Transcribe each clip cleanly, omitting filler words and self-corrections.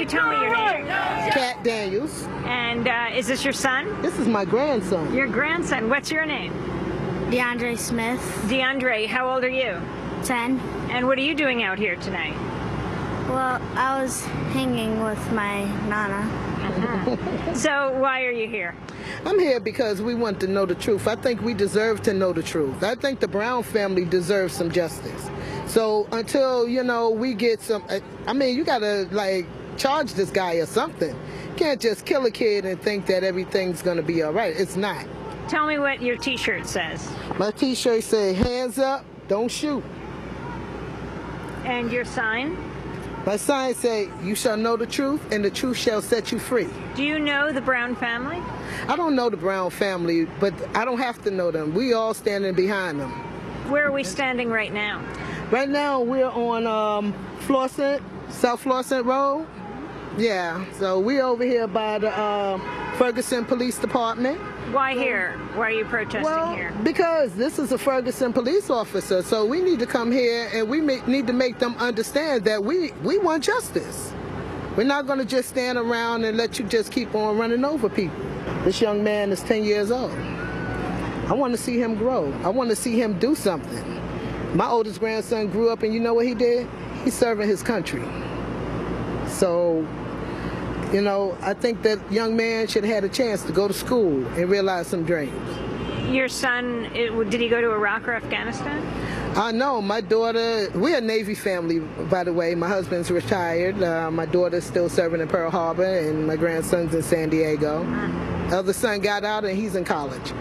tell me your name? Cat Daniels. And is this your son? This is my grandson. Your grandson. What's your name? DeAndre Smith. DeAndre, how old are you? 10. And what are you doing out here tonight? Well, I was hanging with my Nana. So why are you here? I'm here because we want to know the truth. I think we deserve to know the truth. I think the Brown family deserves some justice. So until, you know, we get some, I mean, you gotta like charge this guy or something. You can't just kill a kid and think that everything's gonna be all right. It's not. Tell me what your t-shirt says. My t-shirt says, hands up, don't shoot. And your sign? My sign say, you shall know the truth and the truth shall set you free. Do you know the Brown family? I don't know the Brown family, but I don't have to know them. We all standing behind them. Where are we standing right now? Right now we're on Florissant, South Florissant Road. Yeah, so we're over here by the Ferguson Police Department. Why here? Why are you protesting here? Because this is a Ferguson police officer, so we need to come here and we need to make them understand that we want justice. We're not going to just stand around and let you just keep on running over people. This young man is 10 years old. I want to see him grow. I want to see him do something. My oldest grandson grew up and you know what he did? He's serving his country. So, you know, I think that young man should have had a chance to go to school and realize some dreams. Your son, did he go to Iraq or Afghanistan? No, my daughter, we're a Navy family, by the way. My husband's retired. My daughter's still serving in Pearl Harbor, and my grandson's in San Diego. Other son got out, and he's in college.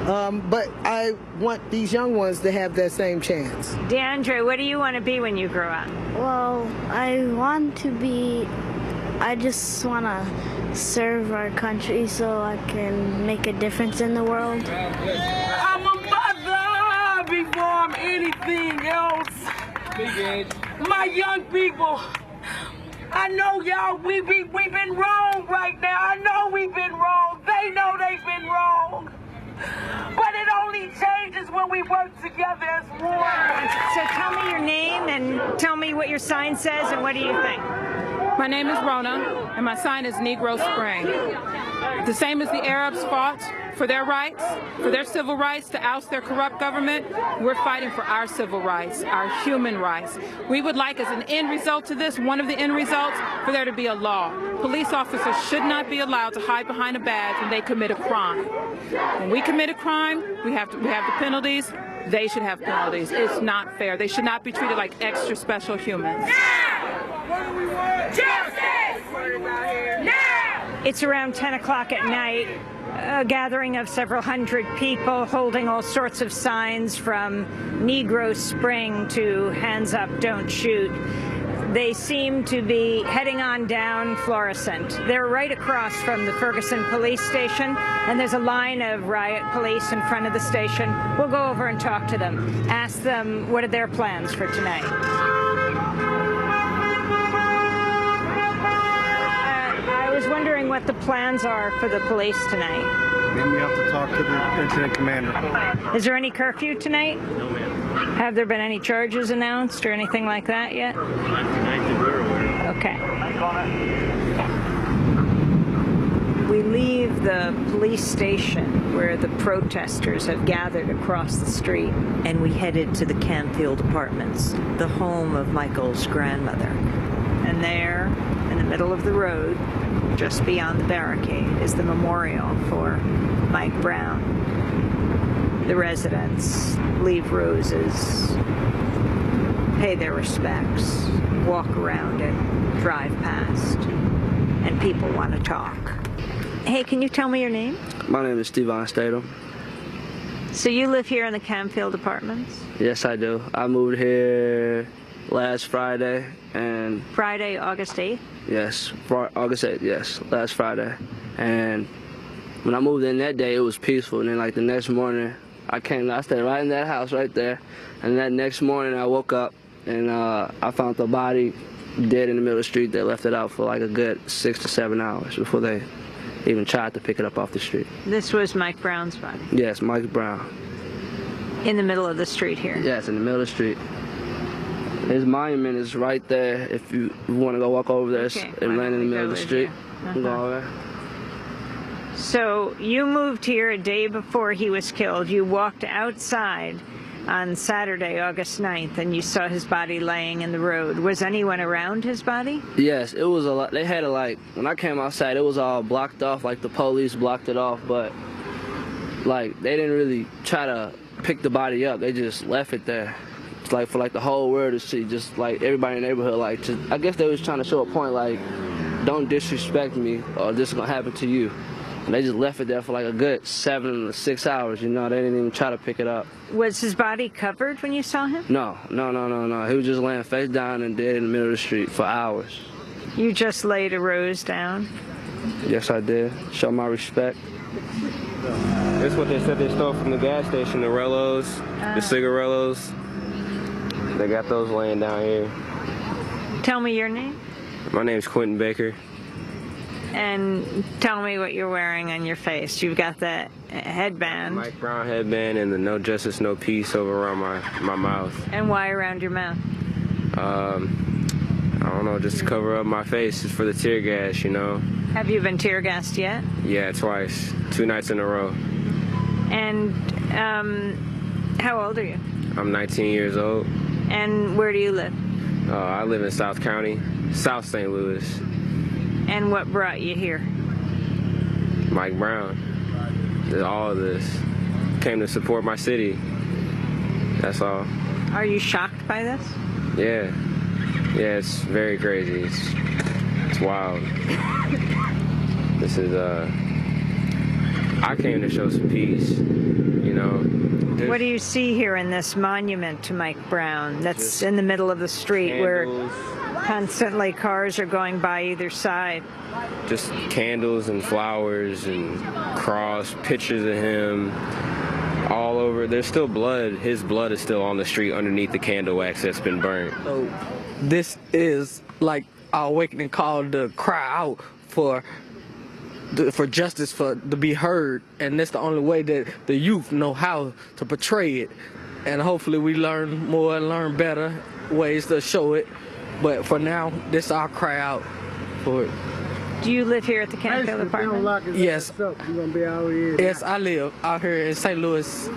But I want these young ones to have that same chance. DeAndre, what do you want to be when you grow up? Well, I just want to serve our country so I can make a difference in the world. I'm a mother before I'm anything else. My young people, I know y'all, we've been wrong right now. I know we've been wrong. They know they've been wrong. But it only changes when we work together as one. So tell me your name and tell me what your sign says and what do you think? My name is Rona, and my sign is Negro Spring. The same as the Arabs fought for their rights, for their civil rights, to oust their corrupt government, we're fighting for our civil rights, our human rights. We would like, as an end result to this, one of the end results, for there to be a law. Police officers should not be allowed to hide behind a badge when they commit a crime. When we commit a crime, we have the penalties. They should have penalties. It's not fair. They should not be treated like extra special humans. Justice! Now! It's around 10 o'clock at night. A gathering of several hundred people holding all sorts of signs from Negro Spring to Hands Up, Don't Shoot. They seem to be heading on down Florissant. They're right across from the Ferguson police station, and there's a line of riot police in front of the station. We'll go over and talk to them, ask them what are their plans for tonight. I was wondering what the plans are for the police tonight. Then we have to talk to the incident commander. Is there any curfew tonight? No, ma'am. Have there been any charges announced or anything like that yet? Not tonight that we're aware of. Okay. We leave the police station where the protesters have gathered across the street, and we headed to the Canfield Apartments, the home of Michael's grandmother. And there, in the middle of the road, just beyond the barricade, is the memorial for Mike Brown. The residents leave roses, pay their respects, walk around it, drive past, and people want to talk. Hey, can you tell me your name? My name is Steven Statham. So you live here in the Canfield Apartments? Yes, I do. I moved here last Friday, and Friday, August 8th? Yes, August 8th, yes, last Friday. And when I moved in that day, it was peaceful. And then like the next morning, I stayed right in that house right there. And that next morning I woke up and I found the body dead in the middle of the street. They left it out for like a good 6 to 7 hours before they even tried to pick it up off the street. This was Mike Brown's body? Yes, Mike Brown. In the middle of the street here? Yes, in the middle of the street. His monument is right there. If you want to go walk over there, Okay, and land in the middle of the street. Uh-huh. Go over there. So you moved here a day before he was killed. You walked outside on Saturday, August 9th, and you saw his body laying in the road. Was anyone around his body? Yes, it was a lot. They had it like, when I came outside, it was all blocked off, like the police blocked it off, but like they didn't really try to pick the body up. They just left it there. It's like for like the whole world to see, just like everybody in the neighborhood, like just, I guess they was trying to show a point, like, don't disrespect me or this is gonna happen to you. And they just left it there for like a good 7 to 6 hours, you know, they didn't even try to pick it up. Was his body covered when you saw him? No. He was just laying face down and dead in the middle of the street for hours. You just laid a rose down? Yes, I did. Show my respect. That's what they said they stole from the gas station, the Rellos, the cigarellos. They got those laying down here. Tell me your name. My name's Quentin Baker. And tell me what you're wearing on your face. You've got that headband. Mike Brown headband and the No Justice, No Peace over around my mouth. And why around your mouth? I don't know, just to cover up my face. It's for the tear gas, you know. Have you been tear gassed yet? Yeah, twice. 2 nights in a row. And how old are you? I'm 19 years old. And where do you live? I live in South County, South St. Louis. And what brought you here? Mike Brown. All of this. Came to support my city. That's all. Are you shocked by this? Yeah. Yeah, it's very crazy. It's wild. This is, I came to show some peace, you know. What do you see here in this monument to Mike Brown that's in the middle of the street candles, where constantly cars are going by either side? Just candles and flowers and cross, pictures of him all over. There's still blood. His blood is still on the street underneath the candle wax that's been burnt. So this is like our awakening call to cry out for justice, to be heard, and that's the only way that the youth know how to portray it. And hopefully we learn more and learn better ways to show it. But for now, this is our cry out for it. Do you live here at the Canfield apartment? Yes. Yes, I live out here in St. Louis.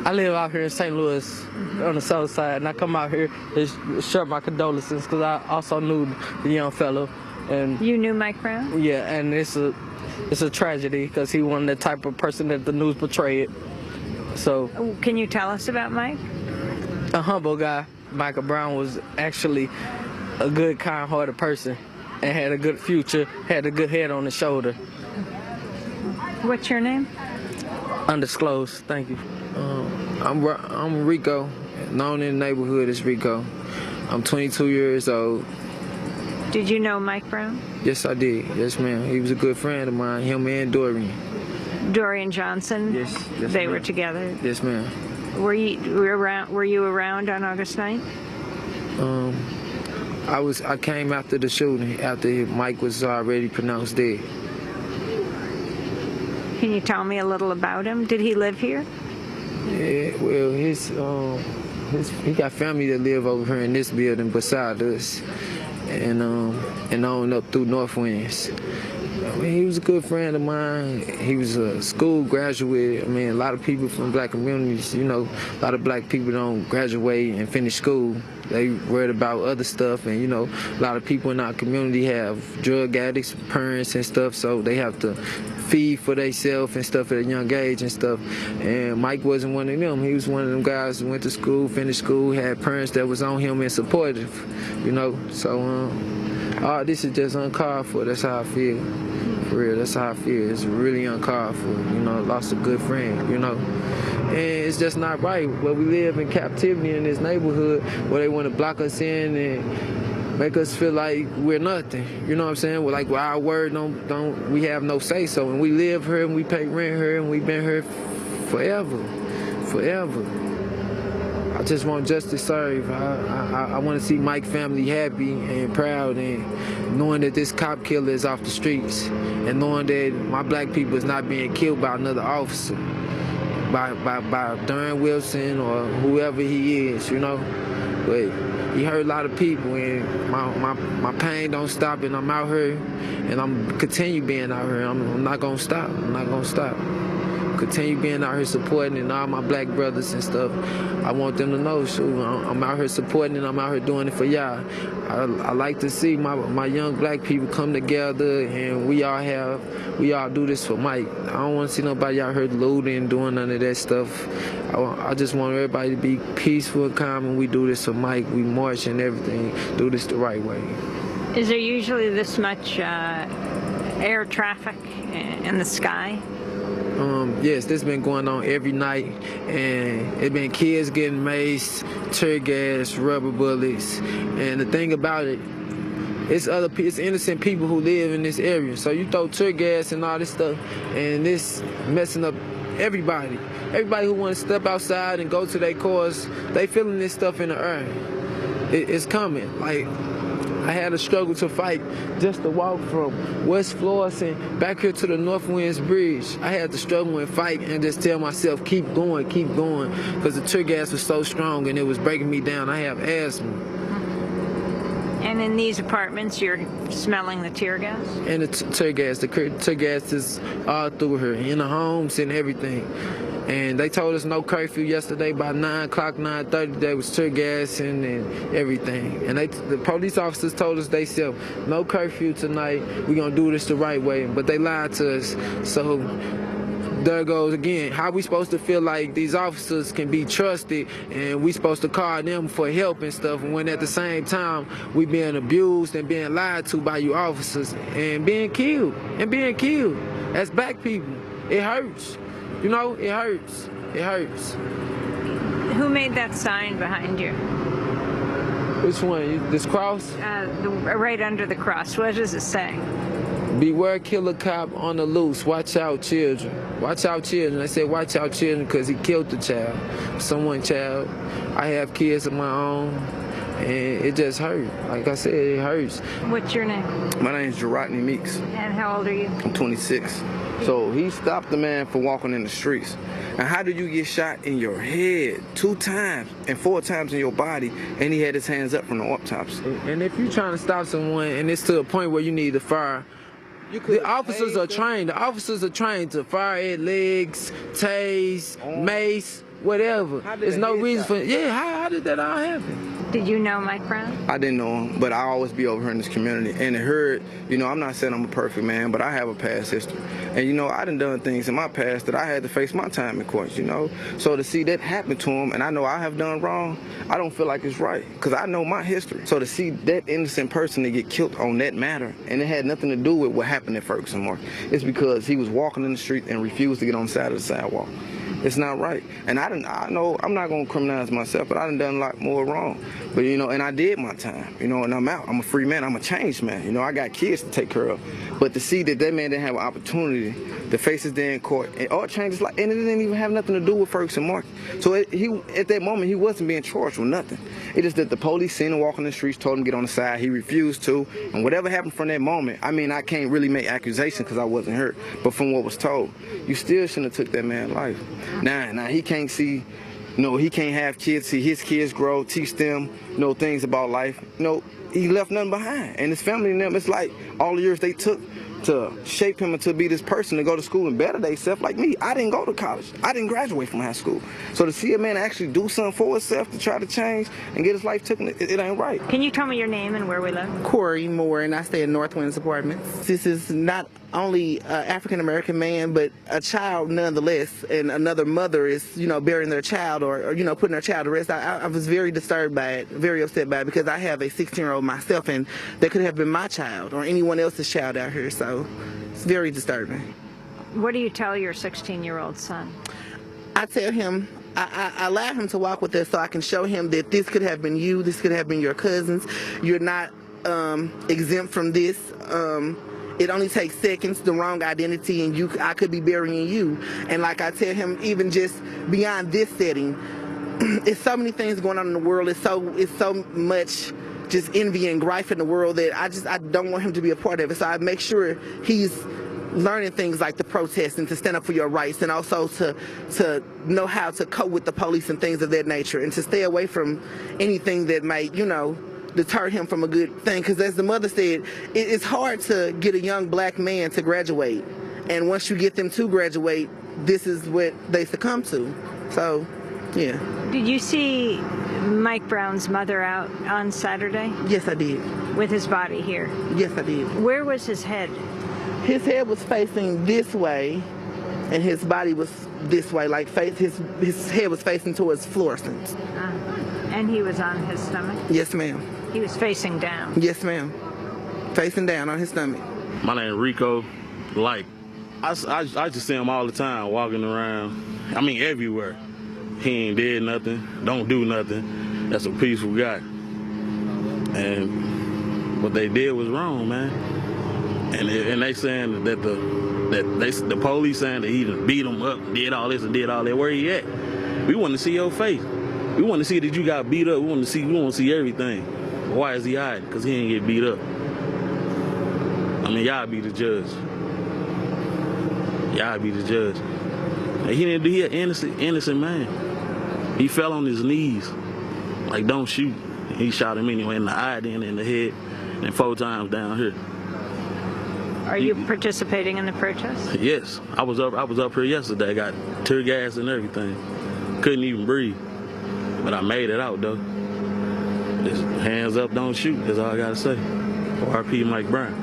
I live out here in St. Louis on the south side, and I come out here to share my condolences because I also knew the young fellow. And you knew Mike Brown? Yeah, and it's a tragedy because he wasn't the type of person that the news portrayed. So, can you tell us about Mike? A humble guy. Michael Brown was actually a good, kind-hearted person and had a good future, had a good head on his shoulder. What's your name? Undisclosed. Thank you. I'm Rico, known in the neighborhood as Rico. I'm 22 years old. Did you know Mike Brown? Yes, I did. Yes, ma'am. He was a good friend of mine, him and Dorian. Dorian Johnson? Yes, they were together? Yes, ma'am. Were you around on August 9th? I came after the shooting, after Mike was already pronounced dead. Can you tell me a little about him? Did he live here? Yeah, well, he got family that live over here in this building beside us, and on up through North Winds. I mean, he was a good friend of mine. He was a school graduate. I mean, a lot of people from black communities, you know, a lot of black people don't graduate and finish school. They worried about other stuff, and, you know, a lot of people in our community have drug addicts, parents and stuff, so they have to feed for themselves and stuff at a young age and stuff. And Mike wasn't one of them. He was one of them guys who went to school, finished school, had parents that was on him and supportive, you know. So, this is just uncalled for. That's how I feel. For real, that's how I feel. It's really uncalled for. You know, lost a good friend, you know. And it's just not right where we live in captivity in this neighborhood where they want to block us in and make us feel like we're nothing. You know what I'm saying? Well, like, our word we have no say so. And we live here and we pay rent here and we've been here forever. I just want justice served. I want to see Mike's family happy and proud, and knowing that this cop killer is off the streets, and knowing that my black people is not being killed by another officer, by Darren Wilson or whoever he is, you know. but he hurt a lot of people, and my pain don't stop, and I'm out here, and I'm continue being out here. I'm not gonna stop. I'm not gonna stop. Continue being out here supporting, and all my black brothers and stuff. I want them to know, shoot, I'm out here supporting, and I'm out here doing it for y'all. I like to see my young black people come together, and we all do this for Mike. I don't want to see nobody out here looting, doing none of that stuff. I just want everybody to be peaceful and calm, and we do this for Mike. We march and everything, do this the right way. Is there usually this much air traffic in the sky? Yes, this been going on every night, and it been kids getting maced, tear gas, rubber bullets, and the thing about it, it's innocent people who live in this area. So you throw tear gas and all this stuff, and this messing up everybody. Everybody who want to step outside and go to their cars, they feeling this stuff in the air. It's coming. Like, I had a struggle to fight just to walk from West Florissant back here to the North Winds Bridge. I had to struggle and fight and just tell myself, keep going, because the tear gas was so strong and it was breaking me down. I have asthma. And in these apartments, you're smelling the tear gas? And the tear gas is all through here, in the homes and everything. And they told us no curfew yesterday by 9 o'clock, 9:30. There was tear gas and everything. And the police officers told us themselves, no curfew tonight. We're going to do this the right way. But they lied to us. So there goes again. How we supposed to feel like these officers can be trusted and we supposed to call them for help and stuff, when at the same time we being abused and being lied to by you officers and being killed as black people. It hurts. You know, it hurts. It hurts. Who made that sign behind you? Which one? This cross? Right under the cross. What does it say? Beware killer cop on the loose. Watch out, children. Watch out, children. I said watch out, children, because he killed the child. Someone's child. I have kids of my own, and it just hurt. Like I said, it hurts. What's your name? My name is Gerardney Meeks. And how old are you? I'm 26. So he stopped the man for walking in the streets. And how do you get shot in your head 2 times and 4 times in your body, and he had his hands up from the autopsy? And if you're trying to stop someone and it's to a point where you need to fire, the officers are trained. The officers are trained to fire at legs, tase, mace, whatever. There's no reason for it. Yeah, how did that all happen? Did you know Mike Brown? I didn't know him, but I always be over here in this community. And it hurt, you know, I'm not saying I'm a perfect man, but I have a past history. And, you know, I done things in my past that I had to face my time in court, you know. So to see that happen to him, and I know I have done wrong, I don't feel like it's right, because I know my history. So to see that innocent person to get killed on that matter, and it had nothing to do with what happened at Ferguson Market, it's because he was walking in the street and refused to get on the side of the sidewalk. It's not right. And I know I'm not going to criminalize myself, but I done a lot more wrong. But, you know, and I did my time, you know, and I'm out. I'm a free man. I'm a changed man. You know, I got kids to take care of. But to see that man didn't have an opportunity to face his day in court, and all changes, like, and it didn't even have nothing to do with Ferguson Market. So at that moment, he wasn't being charged with nothing. It is that the police seen him walking the streets, told him to get on the side. He refused to. And whatever happened from that moment, I mean, I can't really make accusations because I wasn't hurt. But from what was told, you still shouldn't have took that man's life. Now he can't see, you know, he can't have kids, see his kids grow, teach them, you know, things about life. You know, he left nothing behind. And his family and them, it's like all the years they took to shape him to be this person, to go to school and better themselves. Like me, I didn't go to college. I didn't graduate from high school. So to see a man actually do something for himself to try to change and get his life taken, it ain't right. Can you tell me your name and where we live? Corey Moore, and I stay in North Winds Apartments. This is not only an African-American man, but a child nonetheless, and another mother is, you know, burying their child or you know, putting their child to rest. I was very disturbed by it, very upset by it, because I have a 16-year-old myself, and that could have been my child or anyone else's child out here, so it's very disturbing. What do you tell your 16-year-old son? I tell him, I allow him to walk with us so I can show him that this could have been you, this could have been your cousins. You're not exempt from this. It only takes seconds, the wrong identity, and I could be burying you. And like I tell him, even just beyond this setting, it's so many things going on in the world. It's so much just envy and grief in the world that I don't want him to be a part of it. So I make sure he's learning things like the protest and to stand up for your rights, and also to know how to cope with the police and things of that nature, and to stay away from anything that might, you know, deter him from a good thing. Because as the mother said, it's hard to get a young black man to graduate, and once you get them to graduate, this is what they succumb to. So, yeah. Did you see Mike Brown's mother out on Saturday? Yes, I did. With his body here? Yes, I did. Where was his head? His head was facing this way, and his body was this way, like his head was facing towards Florissant. And he was on his stomach? Yes, ma'am. He was facing down? Yes, ma'am. Facing down on his stomach. My name is Rico Like. I just see him all the time walking around. I mean, everywhere. He ain't did nothing, don't do nothing. That's a peaceful guy. And what they did was wrong, man. And they saying that the police saying that he done beat him up, did all this and did all that. Where he at? We want to see your face. We want to see that you got beat up. We want to see everything. Why is he hiding? Because he ain't get beat up. I mean, y'all be the judge. Y'all be the judge. And he didn't do. He an innocent man. He fell on his knees, like don't shoot. He shot him anyway in the eye, then in the head, and 4 times down here. Are you participating in the protest? Yes, I was up here yesterday. Got tear gas and everything. Couldn't even breathe, but I made it out though. Just hands up, don't shoot. That's all I gotta say. R.P. Mike Brown.